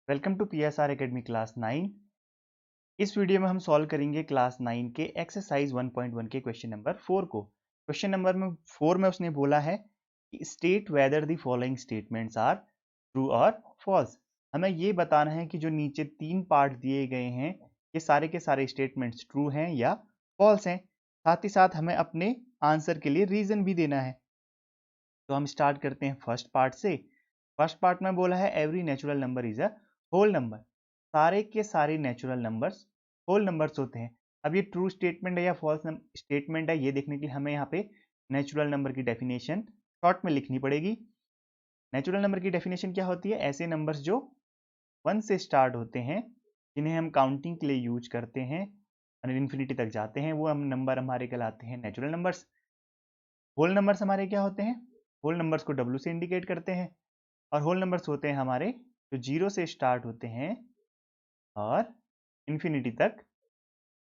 Welcome to PSR academy class 9। इस video में हम सॉल्व करेंगे क्लास 9 के एक्सरसाइज 1.1 के क्वेश्चन नंबर 4 को। क्वेश्चन नंबर 4 में उसने बोला है कि state whether the following statements are true और फॉल्स। हमें ये बताना है कि जो नीचे 3 पार्ट दिए गए हैं ये सारे के सारे स्टेटमेंट्स ट्रू हैं या फॉल्स हैं। साथ ही साथ हमें अपने आंसर के लिए रीजन भी देना है। तो हम स्टार्ट करते हैं फर्स्ट पार्ट से। फर्स्ट पार्ट में बोला है every natural number is a whole number. सारे के सारे नेचुरल नंबर्स होल नंबर्स होते हैं। अब ये ट्रू स्टेटमेंट है या फॉल्स स्टेटमेंट है ये देखने के लिए हमें यहाँ पे नेचुरल नंबर की डेफिनेशन शॉर्ट में लिखनी पड़ेगी। नेचुरल नंबर की डेफिनेशन क्या होती है? ऐसे नंबर्स जो 1 से स्टार्ट होते हैं जिन्हें हम काउंटिंग के लिए यूज करते हैं और इन्फिनिटी तक जाते हैं वो हम नंबर हमारे कहलाते हैं नेचुरल नंबर्स। होल नंबर्स हमारे क्या होते हैं? होल नंबर्स को W से इंडिकेट करते हैं और होल नंबर्स होते हैं हमारे जो 0 से स्टार्ट होते हैं और इन्फिनिटी तक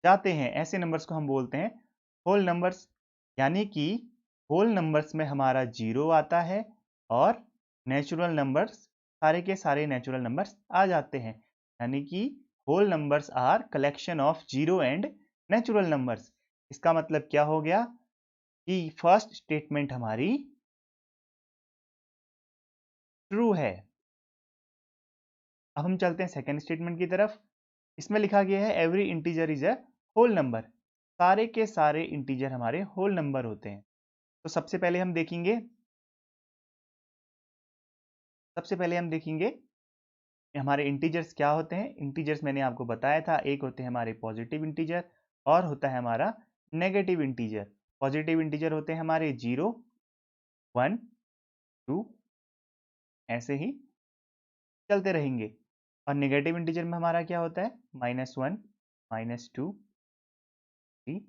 जाते हैं। ऐसे नंबर्स को हम बोलते हैं होल नंबर्स। यानी कि होल नंबर्स में हमारा 0 आता है और नेचुरल नंबर्स सारे के सारे नेचुरल नंबर्स आ जाते हैं। यानी कि whole numbers are collection of 0 and natural numbers. इसका मतलब क्या हो गया कि फर्स्ट स्टेटमेंट हमारी ट्रू है। अब हम चलते हैं सेकेंड स्टेटमेंट की तरफ। इसमें लिखा गया है every integer is a whole number. सारे के सारे इंटीजर हमारे होल नंबर होते हैं। तो सबसे पहले हम देखेंगे कि हमारे इंटीजर्स क्या होते हैं। इंटीजर्स मैंने आपको बताया था, एक होते हैं हमारे पॉजिटिव इंटीजर और होता है हमारा नेगेटिव इंटीजर। पॉजिटिव इंटीजर होते हैं हमारे 0, 1, 2, ऐसे ही चलते रहेंगे। और नेगेटिव इंटीजर में हमारा क्या होता है? -1, -2, 3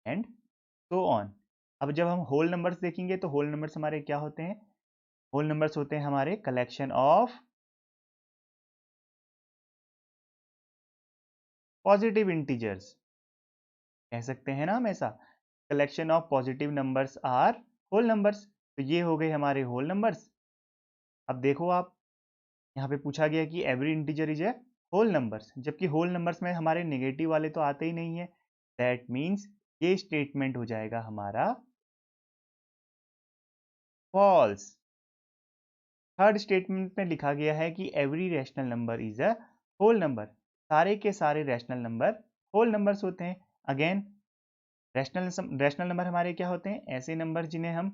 एंड सो ऑन। अब जब हम होल नंबर्स देखेंगे तो होल नंबर्स हमारे क्या होते हैं? होल नंबर्स होते हैं हमारे कलेक्शन ऑफ पॉजिटिव इंटीजर्स। कह सकते हैं ना हम ऐसा, collection of positive numbers are whole numbers. तो ये हो गए हमारे होल नंबर्स। अब देखो आप, यहाँ पे पूछा गया कि every integer is a whole numbers, जबकि होल नंबर्स में हमारे नेगेटिव वाले तो आते ही नहीं है। दैट मीन्स ये स्टेटमेंट हो जाएगा हमारा फॉल्स। थर्ड स्टेटमेंट में लिखा गया है कि every rational number is a whole number. सारे के सारे रैशनल नंबर होल नंबर्स होते हैं। अगेन रैशनल नंबर हमारे क्या होते हैं? ऐसे नंबर जिन्हें हम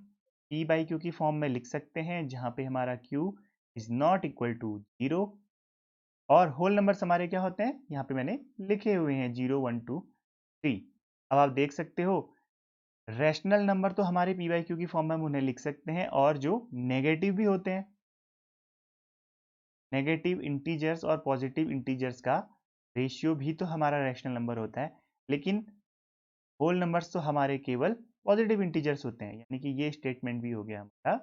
p/q की फॉर्म में लिख सकते हैं जहां पे हमारा q is not equal to 0। और होल नंबर्स हमारे क्या होते हैं? यहाँ पे मैंने लिखे हुए हैं 0, 1, 2, 3। अब आप देख सकते हो रैशनल नंबर तो हमारे p/q की फॉर्म में हम उन्हें लिख सकते हैं और जो नेगेटिव भी होते हैं। नेगेटिव इंटीजर्स और पॉजिटिव इंटीजर्स का रेशियो भी तो हमारा रैशनल नंबर होता है, लेकिन होल नंबर्स तो हमारे केवल पॉजिटिव इंटीजर्स होते हैं। यानी कि ये स्टेटमेंट भी हो गया हमारा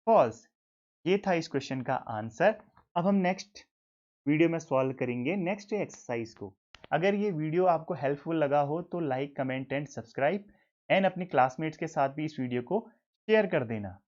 फॉल्स। ये था इस क्वेश्चन का आंसर। अब हम नेक्स्ट वीडियो में सॉल्व करेंगे नेक्स्ट एक्सरसाइज को। अगर ये वीडियो आपको हेल्पफुल लगा हो तो like, comment and subscribe and अपनी क्लासमेट्स के साथ भी इस वीडियो को शेयर कर देना।